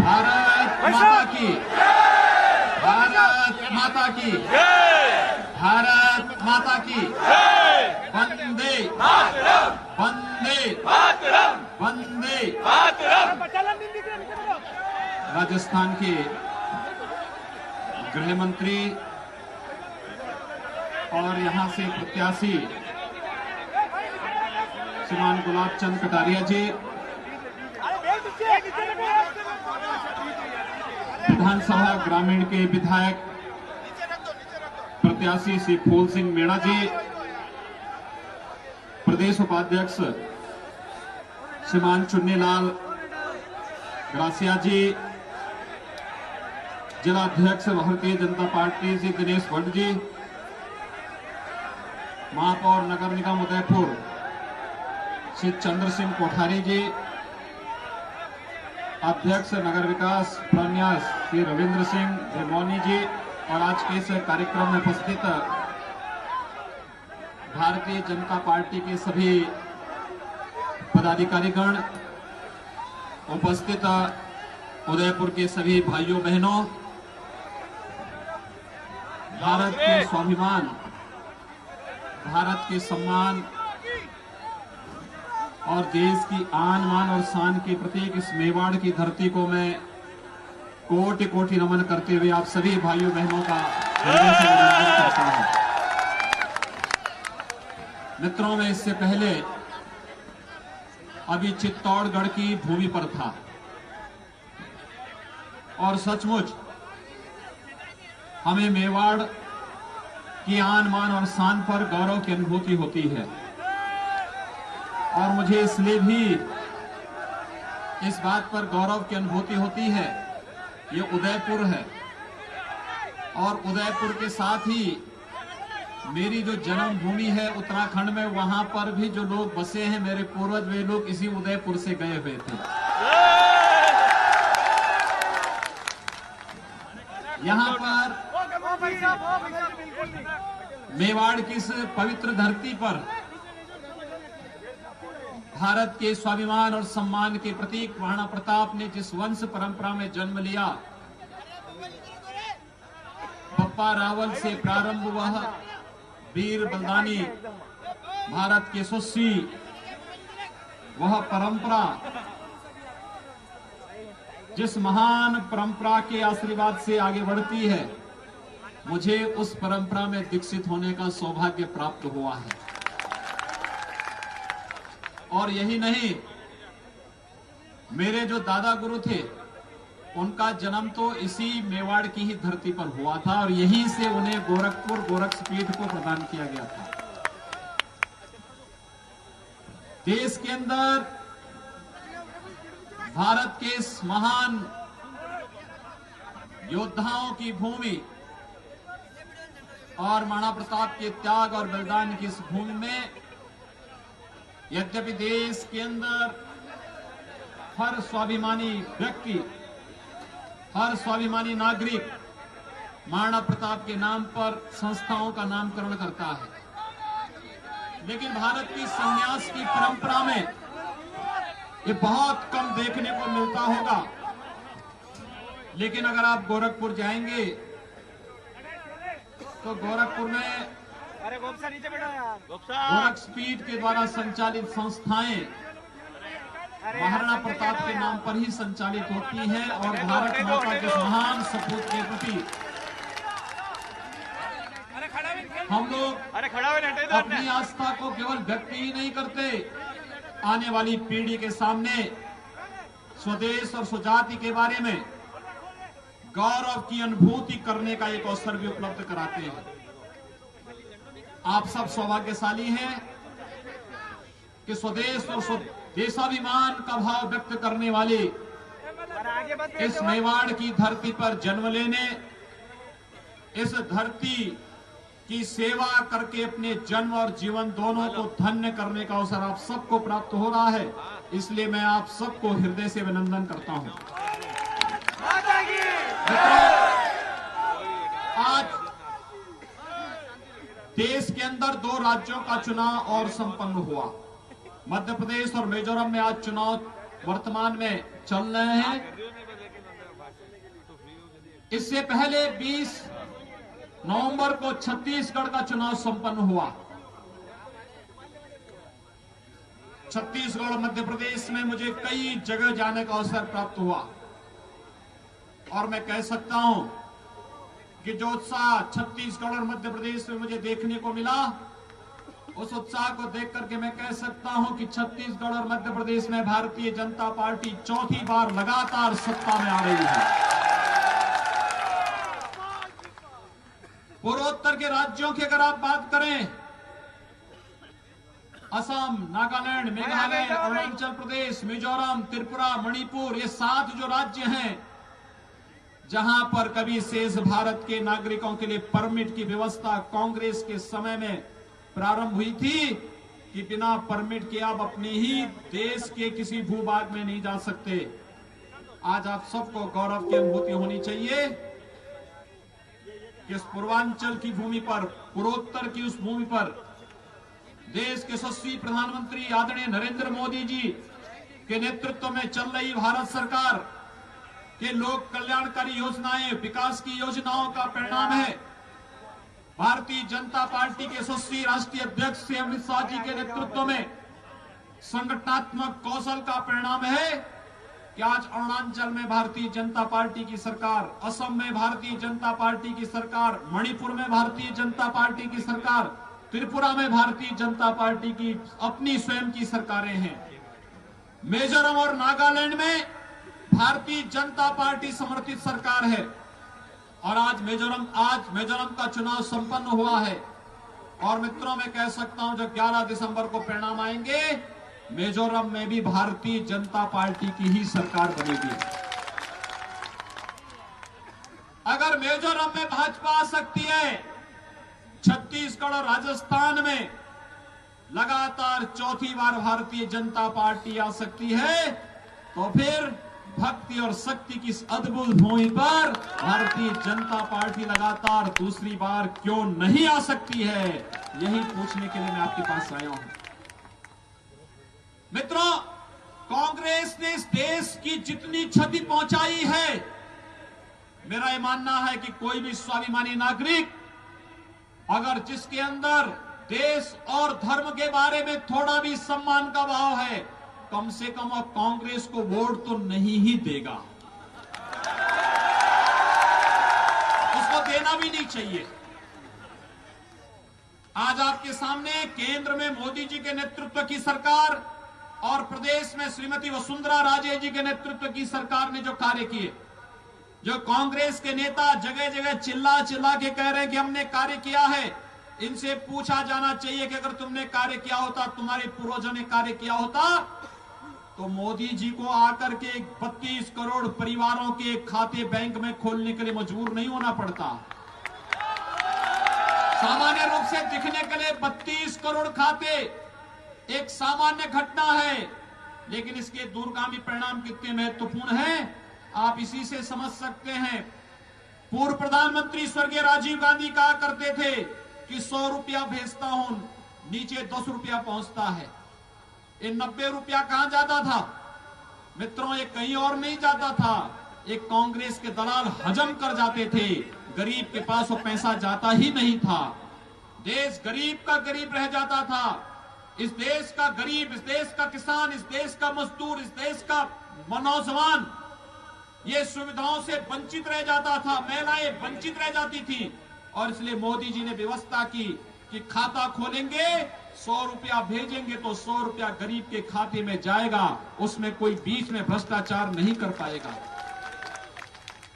भारत माता की, भारत माता की, भारत माता की, वंदे वंदे वंदे। राजस्थान के गृह मंत्री और यहां से प्रत्याशी श्रीमान गुलाब चंद कटारिया जी, विधानसभा ग्रामीण के विधायक प्रत्याशी श्री फूल सिंह मीणा जी, प्रदेश उपाध्यक्ष श्रीमान चुन्नीलाल ग्रासिया जी, जिला अध्यक्ष भारतीय जनता पार्टी श्री दिनेश भट्ट जी, महापौर नगर निगम उदयपुर श्री चंद्र सिंह कोठारी जी, अध्यक्ष नगर विकास प्रन्यास श्री रविंद्र सिंह रेमोनी जी, और आज के इस कार्यक्रम में उपस्थित भारतीय जनता पार्टी के सभी पदाधिकारीगण, उपस्थित उदयपुर के सभी भाइयों बहनों, भारत के स्वाभिमान, भारत के सम्मान और देश की आन मान और शान के प्रतीक इस मेवाड़ की धरती को मैं कोटि कोटि नमन करते हुए आप सभी भाइयों बहनों का हृदय से अभिनंदन करता हूं। मित्रों, मैं इससे पहले अभी चित्तौड़गढ़ की भूमि पर था और सचमुच हमें मेवाड़ की आन मान और शान पर गौरव की अनुभूति होती है, और मुझे इसलिए भी इस बात पर गौरव की अनुभूति होती है, ये उदयपुर है और उदयपुर के साथ ही मेरी जो जन्मभूमि है उत्तराखंड में, वहां पर भी जो लोग बसे हैं, मेरे पूर्वज, वे लोग इसी उदयपुर से गए हुए थे। यहाँ पर मेवाड़ की इस पवित्र धरती पर भारत के स्वाभिमान और सम्मान के प्रतीक महाराणा प्रताप ने जिस वंश परंपरा में जन्म लिया, बप्पा रावल से प्रारंभ वह वीर बलदानी भारत के यशस्वी वह परंपरा, जिस महान परंपरा के आशीर्वाद से आगे बढ़ती है, मुझे उस परंपरा में दीक्षित होने का सौभाग्य प्राप्त हुआ है। और यही नहीं, मेरे जो दादा गुरु थे उनका जन्म तो इसी मेवाड़ की ही धरती पर हुआ था और यहीं से उन्हें गोरक्षपीठ को प्रदान किया गया था। देश के अंदर भारत के इस महान योद्धाओं की भूमि और महाराणा प्रताप के त्याग और बलिदान की इस भूमि में, यद्यपि देश के अंदर हर स्वाभिमानी व्यक्ति, हर स्वाभिमानी नागरिक महाराणा प्रताप के नाम पर संस्थाओं का नामकरण करता है, लेकिन भारत की संन्यास की परंपरा में ये बहुत कम देखने को मिलता होगा। लेकिन अगर आप गोरखपुर जाएंगे तो गोरखपुर में गोरक्षपीठ के द्वारा संचालित संस्थाएं महाराणा प्रताप के नाम पर ही संचालित होती हैं और भारत माता के महान सपूत के प्रति हम लोग अपनी आस्था को केवल व्यक्त ही नहीं करते, आने वाली पीढ़ी के सामने स्वदेश और स्वजाति के बारे में गौरव की अनुभूति करने का एक अवसर भी उपलब्ध कराते हैं। आप सब सौभाग्यशाली हैं कि स्वदेश और देशाभिमान का भाव व्यक्त करने वाले इस मेवाड़ की धरती पर जन्म लेने, इस धरती की सेवा करके अपने जन्म और जीवन दोनों को धन्य करने का अवसर आप सबको प्राप्त हो रहा है। इसलिए मैं आप सबको हृदय से अभिनंदन करता हूं। आज देश के अंदर 2 राज्यों का चुनाव और संपन्न हुआ। मध्य प्रदेश और मिजोरम में आज चुनाव वर्तमान में चल रहे हैं इससे पहले 20 नवंबर को छत्तीसगढ़ का चुनाव संपन्न हुआ। छत्तीसगढ़ और मध्य प्रदेश में मुझे कई जगह जाने का अवसर प्राप्त हुआ और मैं कह सकता हूं कि जो उत्साह छत्तीसगढ़ और मध्य प्रदेश में मुझे देखने को मिला, उस उत्साह को देख करके मैं कह सकता हूं कि छत्तीसगढ़ और मध्य प्रदेश में भारतीय जनता पार्टी चौथी बार लगातार सत्ता में आ रही है। पूर्वोत्तर के राज्यों की अगर आप बात करें, असम, नागालैंड, मेघालय, अरुणाचल प्रदेश, मिजोरम, त्रिपुरा, मणिपुर, ये 7 जो राज्य हैं जहां पर कभी शेष भारत के नागरिकों के लिए परमिट की व्यवस्था कांग्रेस के समय में प्रारंभ हुई थी कि बिना परमिट के आप अपने ही देश के किसी भूभाग में नहीं जा सकते। आज आप सबको गौरव की अनुभूति होनी चाहिए कि इस पूर्वांचल की भूमि पर, पूर्वोत्तर की उस भूमि पर देश के यशस्वी प्रधानमंत्री आदरणीय नरेंद्र मोदी जी के नेतृत्व में चल रही भारत सरकार के लोक कल्याणकारी योजनाएं, विकास की योजनाओं का परिणाम है। भारतीय जनता पार्टी के यशस्वी राष्ट्रीय अध्यक्ष श्री अमित शाह जी के नेतृत्व में संगठनात्मक कौशल का परिणाम है कि आज अरुणाचल में भारतीय जनता पार्टी की सरकार, असम में भारतीय जनता पार्टी की सरकार, मणिपुर में भारतीय जनता पार्टी की सरकार, त्रिपुरा में भारतीय जनता पार्टी की अपनी स्वयं की सरकारें हैं। मिजोरम और नागालैंड में भारतीय जनता पार्टी समर्थित सरकार है और आज मिजोरम का चुनाव संपन्न हुआ है और मित्रों मैं कह सकता हूं जब 11 दिसंबर को परिणाम आएंगे, मिजोरम में भी भारतीय जनता पार्टी की ही सरकार बनेगी। अगर मिजोरम में भाजपा आ सकती है, छत्तीसगढ़ और राजस्थान में लगातार चौथी बार भारतीय जनता पार्टी आ सकती है, तो फिर भक्ति और शक्ति की इस अद्भुत भूमि पर भारतीय जनता पार्टी लगातार दूसरी बार क्यों नहीं आ सकती है, यही पूछने के लिए मैं आपके पास आया हूं। मित्रों, कांग्रेस ने इस देश की जितनी क्षति पहुंचाई है, मेरा यह मानना है कि कोई भी स्वाभिमानी नागरिक अगर जिसके अंदर देश और धर्म के बारे में थोड़ा भी सम्मान का भाव है, कम से कम अब कांग्रेस को वोट तो नहीं ही देगा, उसको देना भी नहीं चाहिए। आज आपके सामने केंद्र में मोदी जी के नेतृत्व की सरकार और प्रदेश में श्रीमती वसुंधरा राजे जी के नेतृत्व की सरकार ने जो कार्य किए, जो कांग्रेस के नेता जगह जगह चिल्ला चिल्ला के कह रहे हैं कि हमने कार्य किया है, इनसे पूछा जाना चाहिए कि अगर तुमने कार्य किया होता, तुम्हारे पूर्वजों ने कार्य किया होता, तो मोदी जी को आकर के 32 करोड़ परिवारों के खाते बैंक में खोलने के लिए मजबूर नहीं होना पड़ता। सामान्य रूप से दिखने के लिए 32 करोड़ खाते एक सामान्य घटना है, लेकिन इसके दूरगामी परिणाम कितने महत्वपूर्ण हैं, आप इसी से समझ सकते हैं। पूर्व प्रधानमंत्री स्वर्गीय राजीव गांधी कहा करते थे कि 100 रुपया भेजता हूं, नीचे 10 रुपया पहुंचता है। ये 90 रुपया कहां जाता था मित्रों? ये कहीं और नहीं जाता था, एक कांग्रेस के दलाल हजम कर जाते थे। गरीब के पास वो पैसा जाता ही नहीं था। देश गरीब का गरीब रह जाता था। इस देश का गरीब, इस देश का किसान, इस देश का मजदूर, इस देश का नौजवान ये सुविधाओं से वंचित रह जाता था, महिलाएं वंचित रह जाती थी। और इसलिए मोदी जी ने व्यवस्था की कि खाता खोलेंगे, 100 रुपया भेजेंगे तो 100 रुपया गरीब के खाते में जाएगा, उसमें कोई बीच में भ्रष्टाचार नहीं कर पाएगा।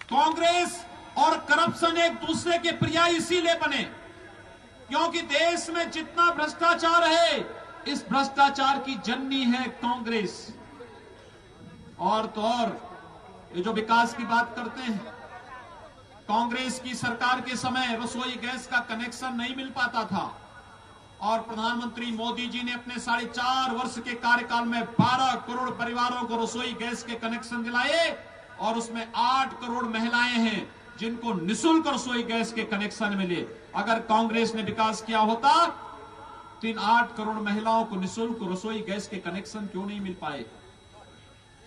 कांग्रेस और करप्शन एक दूसरे के पर्याय इसीलिए बने क्योंकि देश में जितना भ्रष्टाचार है, इस भ्रष्टाचार की जननी है कांग्रेस। और तो और ये जो विकास की बात करते हैं, कांग्रेस की सरकार के समय रसोई गैस का कनेक्शन नहीं मिल पाता था और प्रधानमंत्री मोदी जी ने अपने 4.5 वर्ष के कार्यकाल में 12 करोड़ परिवारों को रसोई गैस के कनेक्शन दिलाए और उसमें 8 करोड़ महिलाएं हैं जिनको निःशुल्क रसोई गैस के कनेक्शन मिले। अगर कांग्रेस ने विकास किया होता तो इन 8 करोड़ महिलाओं को निःशुल्क रसोई गैस के कनेक्शन क्यों नहीं मिल पाए?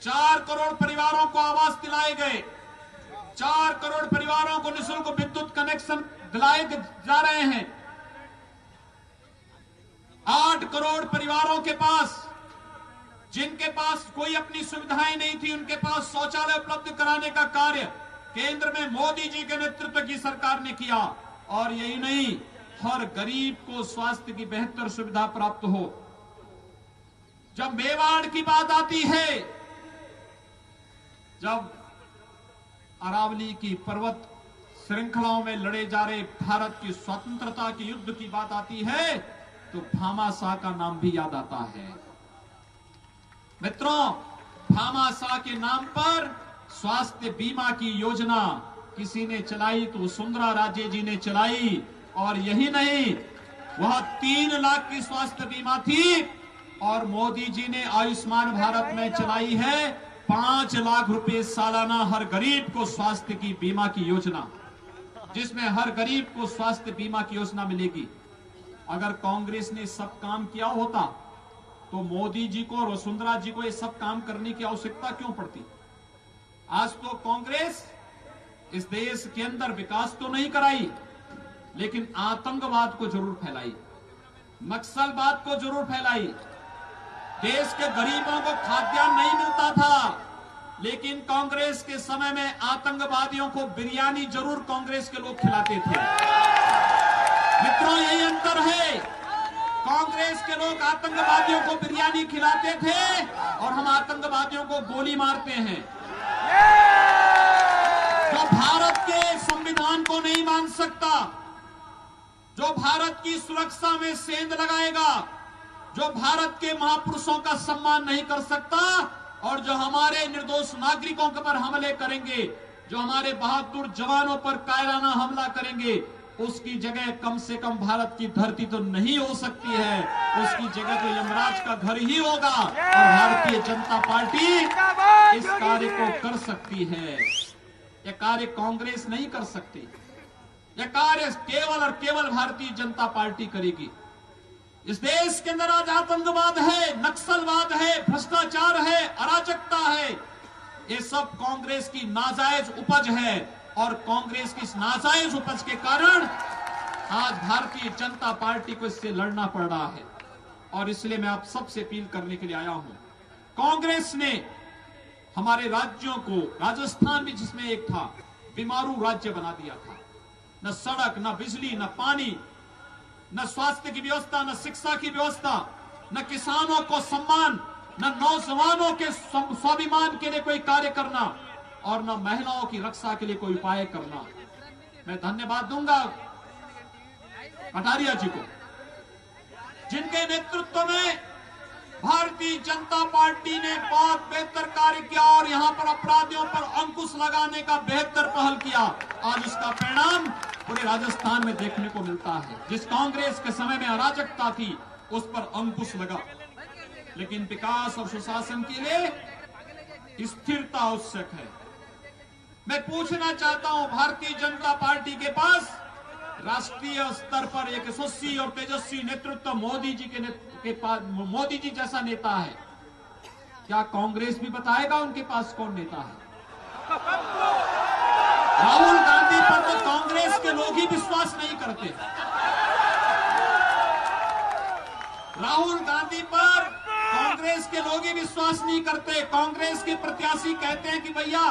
4 करोड़ परिवारों को आवास दिलाए गए, 4 करोड़ परिवारों को निःशुल्क विद्युत कनेक्शन दिलाए जा रहे हैं। 8 करोड़ परिवारों के पास, जिनके पास कोई अपनी सुविधाएं नहीं थी, उनके पास शौचालय उपलब्ध कराने का कार्य केंद्र में मोदी जी के नेतृत्व की सरकार ने किया। और यही नहीं, हर गरीब को स्वास्थ्य की बेहतर सुविधा प्राप्त हो। जब मेवाड़ की बात आती है, जब अरावली की पर्वत श्रृंखलाओं में लड़े जा रहे भारत की स्वतंत्रता के युद्ध की बात आती है, तो भामाशाह का नाम भी याद आता है। मित्रों, भामाशाह के नाम पर स्वास्थ्य बीमा की योजना किसी ने चलाई तो वसुंधरा राजे जी ने चलाई। और यही नहीं, वह 3 लाख की स्वास्थ्य बीमा थी और मोदी जी ने आयुष्मान भारत में चलाई है 5 लाख रुपए सालाना हर गरीब को स्वास्थ्य की बीमा की योजना, जिसमें हर गरीब को स्वास्थ्य बीमा की योजना मिलेगी। अगर कांग्रेस ने सब काम किया होता तो मोदी जी को और वसुंधरा जी को ये सब काम करने की आवश्यकता क्यों पड़ती? आज तो कांग्रेस इस देश के अंदर विकास तो नहीं कराई, लेकिन आतंकवाद को जरूर फैलाई, नक्सलवाद को जरूर फैलाई। देश के गरीबों को खाद्यान्न नहीं मिलता था, लेकिन कांग्रेस के समय में आतंकवादियों को बिरयानी जरूर कांग्रेस के लोग खिलाते थे। मित्रों, यही अंतर है। कांग्रेस के लोग आतंकवादियों को बिरयानी खिलाते थे और हम आतंकवादियों को गोली मारते हैं। जो भारत के संविधान को नहीं मान सकता, जो भारत की सुरक्षा में सेंध लगाएगा, जो भारत के महापुरुषों का सम्मान नहीं कर सकता और जो हमारे निर्दोष नागरिकों पर हमले करेंगे, जो हमारे बहादुर जवानों पर कायराना हमला करेंगे, उसकी जगह कम से कम भारत की धरती तो नहीं हो सकती है, उसकी जगह तो यमराज का घर ही होगा। और भारतीय जनता पार्टी इस कार्य को कर सकती है। यह कार्य कांग्रेस नहीं कर सकती। यह कार्य केवल और केवल भारतीय जनता पार्टी करेगी। इस देश के अंदर आज आतंकवाद है, नक्सलवाद है, भ्रष्टाचार है, अराजकता है। ये सब कांग्रेस की नाजायज उपज है और कांग्रेस की इस नाजायज उपज के कारण आज भारतीय जनता पार्टी को इससे लड़ना पड़ रहा है। और इसलिए मैं आप सबसे अपील करने के लिए आया हूं। कांग्रेस ने हमारे राज्यों को, राजस्थान भी जिसमें एक था, बीमारू राज्य बना दिया था। न सड़क, न बिजली, न पानी, न स्वास्थ्य की व्यवस्था, न शिक्षा की व्यवस्था, न किसानों को सम्मान, न नौजवानों के स्वाभिमान के लिए कोई कार्य करना और न महिलाओं की रक्षा के लिए कोई उपाय करना। मैं धन्यवाद दूंगा कटारिया जी को, जिनके नेतृत्व में भारतीय जनता पार्टी ने बहुत बेहतर कार्य किया और यहां पर अपराधियों पर अंकुश लगाने का बेहतर पहल किया। आज उसका परिणाम पूरे राजस्थान में देखने को मिलता है। जिस कांग्रेस के समय में अराजकता थी, उस पर अंकुश लगा। लेकिन विकास और सुशासन के लिए स्थिरता आवश्यक है। मैं पूछना चाहता हूं, भारतीय जनता पार्टी के पास राष्ट्रीय स्तर पर एक यशस्वी और तेजस्वी नेतृत्व मोदी जी के पास, मोदी जी जैसा नेता है। क्या कांग्रेस भी बताएगा उनके पास कौन नेता है? राहुल गांधी पर तो कांग्रेस के लोग ही विश्वास नहीं करते। राहुल गांधी पर कांग्रेस के लोग ही विश्वास नहीं करते। कांग्रेस के प्रत्याशी कहते हैं कि भैया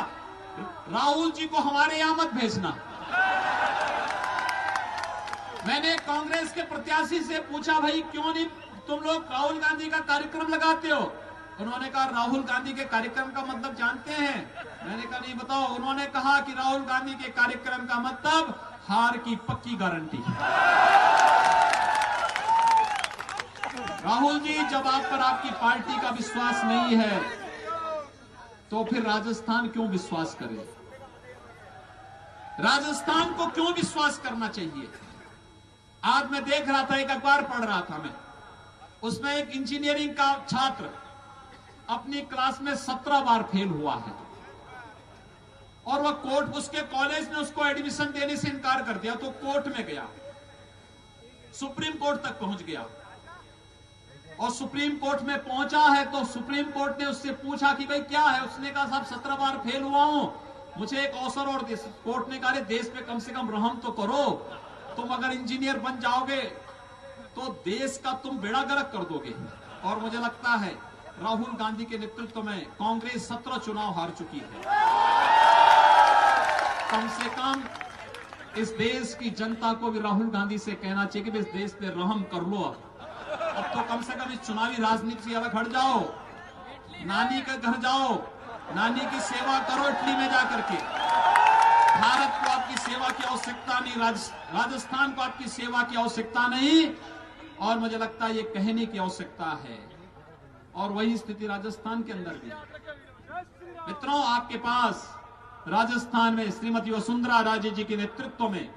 राहुल जी को हमारे यहां मत भेजना। मैंने कांग्रेस के प्रत्याशी से पूछा, भाई क्यों नहीं तुम लोग राहुल गांधी का कार्यक्रम लगाते हो? उन्होंने कहा राहुल गांधी के कार्यक्रम का मतलब जानते हैं? मैंने कहा नहीं, बताओ। उन्होंने कहा कि राहुल गांधी के कार्यक्रम का मतलब हार की पक्की गारंटी। राहुल जी, जब आप पर आपकी पार्टी का विश्वास नहीं है तो फिर राजस्थान क्यों विश्वास करे? राजस्थान को क्यों विश्वास करना चाहिए? आज मैं देख रहा था, एक अखबार पढ़ रहा था मैं, उसमें एक इंजीनियरिंग का छात्र अपनी क्लास में 17 बार फेल हुआ है और वह कोर्ट, उसके कॉलेज ने उसको एडमिशन देने से इनकार कर दिया, तो कोर्ट में गया, सुप्रीम कोर्ट तक पहुंच गया और सुप्रीम कोर्ट में पहुंचा है तो सुप्रीम कोर्ट ने उससे पूछा कि भाई क्या है? उसने कहा साहब 17 बार फेल हुआ हूं, मुझे एक अवसर और कोर्ट ने कहा देश पे कम से कम रहम तो करो, तुम अगर इंजीनियर बन जाओगे तो देश का तुम बेड़ा गर्क कर दोगे। और मुझे लगता है राहुल गांधी के नेतृत्व में कांग्रेस 17 चुनाव हार चुकी है। कम से कम इस देश की जनता को भी राहुल गांधी से कहना चाहिए कि इस देश पे रहम कर लो। अब तो कम से कम इस चुनावी राजनीति से अलग हट जाओ, नानी के घर जाओ, नानी की सेवा करो इटली में जाकर के। भारत को आपकी सेवा की आवश्यकता नहीं, राजस्थान को आपकी सेवा की आवश्यकता नहीं, और मुझे लगता है ये कहने की आवश्यकता है। और वही स्थिति राजस्थान के अंदर भी। मित्रों, आपके पास राजस्थान में श्रीमती वसुंधरा राजे जी के नेतृत्व में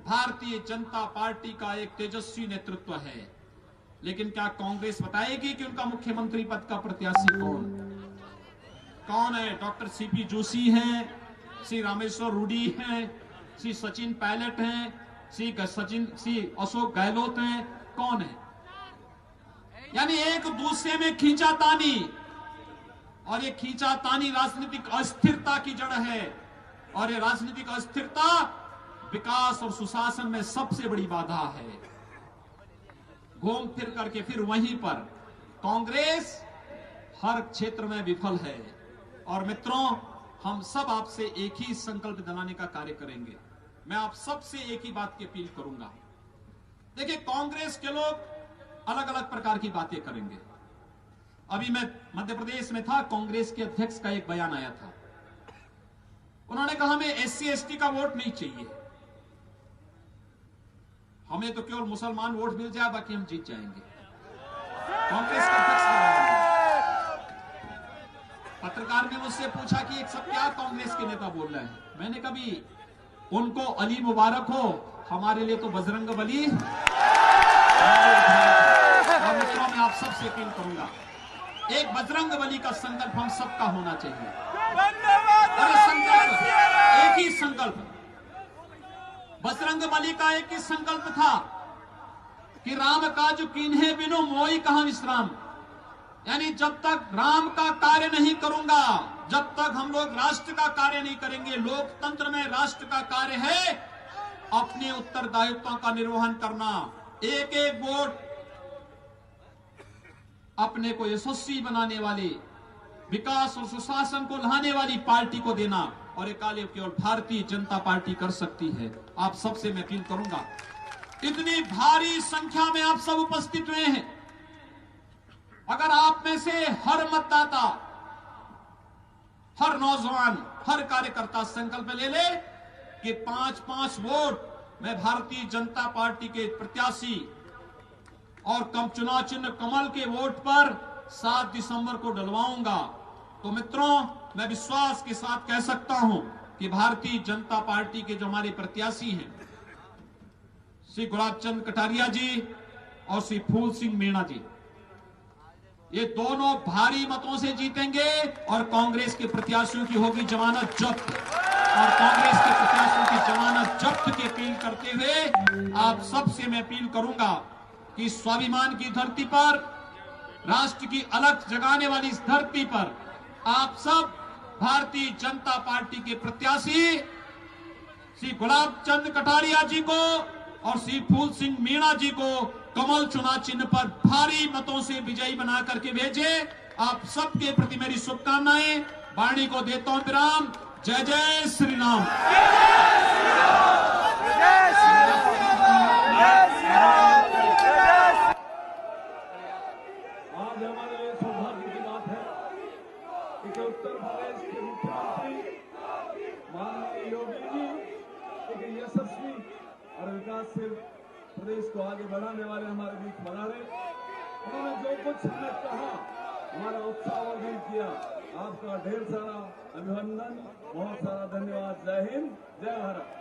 भारतीय जनता पार्टी का एक तेजस्वी नेतृत्व है, लेकिन क्या कांग्रेस बताएगी कि उनका मुख्यमंत्री पद का प्रत्याशी कौन है? डॉक्टर सीपी जोशी हैं, श्री रामेश्वर रूडी हैं, श्री सचिन पायलट हैं, श्री अशोक गहलोत हैं, कौन है? यानी एक दूसरे में खींचातानी, और ये खींचातानी राजनीतिक अस्थिरता की जड़ है। और ये राजनीतिक अस्थिरता विकास और सुशासन में सबसे बड़ी बाधा है। घूम फिर करके फिर वहीं पर कांग्रेस हर क्षेत्र में विफल है। और मित्रों, हम सब आपसे एक ही संकल्प दिलाने का कार्य करेंगे। मैं आप सबसे एक ही बात की अपील करूंगा। देखिए, कांग्रेस के लोग अलग अलग प्रकार की बातें करेंगे। अभी मैं मध्य प्रदेश में था, कांग्रेस के अध्यक्ष का एक बयान आया था। उन्होंने कहा हमें SC/ST का वोट नहीं चाहिए, हमें तो केवल मुसलमान वोट मिल जाए, बाकी हम जीत जाएंगे। कांग्रेस के अध्यक्ष का बयान। पत्रकार ने मुझसे पूछा कि एक सब क्या कांग्रेस के नेता बोल रहे हैं। मैंने कभी उनको अली मुबारक हो, हमारे लिए तो बजरंग बली। और मित्रों, मैं आप सबसे अपील करूंगा, एक बजरंग बली का संकल्प हम सबका होना चाहिए। और संकल्प एक ही संकल्प, बजरंग बली का एक ही संकल्प था कि राम काज कीन्हे बिनु मोई कहां विश्राम। यानी जब तक राम का कार्य नहीं करूंगा, जब तक हम लोग राष्ट्र का कार्य नहीं करेंगे। लोकतंत्र में राष्ट्र का कार्य है अपने उत्तरदायित्वों का निर्वहन करना, एक एक वोट अपने को यशस्वी बनाने वाली, विकास और सुशासन को लाने वाली पार्टी को देना। और ये कार्य केवल भारतीय जनता पार्टी कर सकती है। आप सबसे मैं अपील करूंगा, इतनी भारी संख्या में आप सब उपस्थित हुए हैं, अगर आप में से हर मतदाता, हर नौजवान, हर कार्यकर्ता संकल्प ले ले कि 5-5 वोट मैं भारतीय जनता पार्टी के प्रत्याशी और चुनाव चिन्ह कमल के वोट पर 7 दिसंबर को डलवाऊंगा, तो मित्रों, मैं विश्वास के साथ कह सकता हूं कि भारतीय जनता पार्टी के जो हमारे प्रत्याशी हैं, श्री गुलाब चंद कटारिया जी और श्री फूल सिंह मीणा जी, ये दोनों भारी मतों से जीतेंगे। और कांग्रेस के प्रत्याशियों की होगी जमानत जब्त। और कांग्रेस के प्रत्याशियों की जमानत जब्त की अपील करते हुए आप सबसे मैं अपील करूंगा कि स्वाभिमान की धरती पर, राष्ट्र की अलग जगाने वाली इस धरती पर आप सब भारतीय जनता पार्टी के प्रत्याशी श्री गुलाब चंद कटारिया जी को और श्री फूल सिंह मीणा जी को कमल चुनाव चिन्ह पर भारी मतों से विजयी बना करके भेजे। आप सबके प्रति मेरी शुभकामनाएं। वाणी को देता हूं विराम। जय जय श्री राम। आज हमारे लिए सौभाग्य की बात है कि उत्तर प्रदेश के मुख्यमंत्री माननीय योगी जी एक यशस्वी और विकासशील प्रदेश को आगे बढ़ाने वाले हमारे बीच बना रहे। उन्होंने जो कुछ हमें कहा, हमारा उत्साह वर्धित किया। आपका ढेर सारा अभिनंदन, बहुत सारा धन्यवाद। जय हिंद, जय भारत।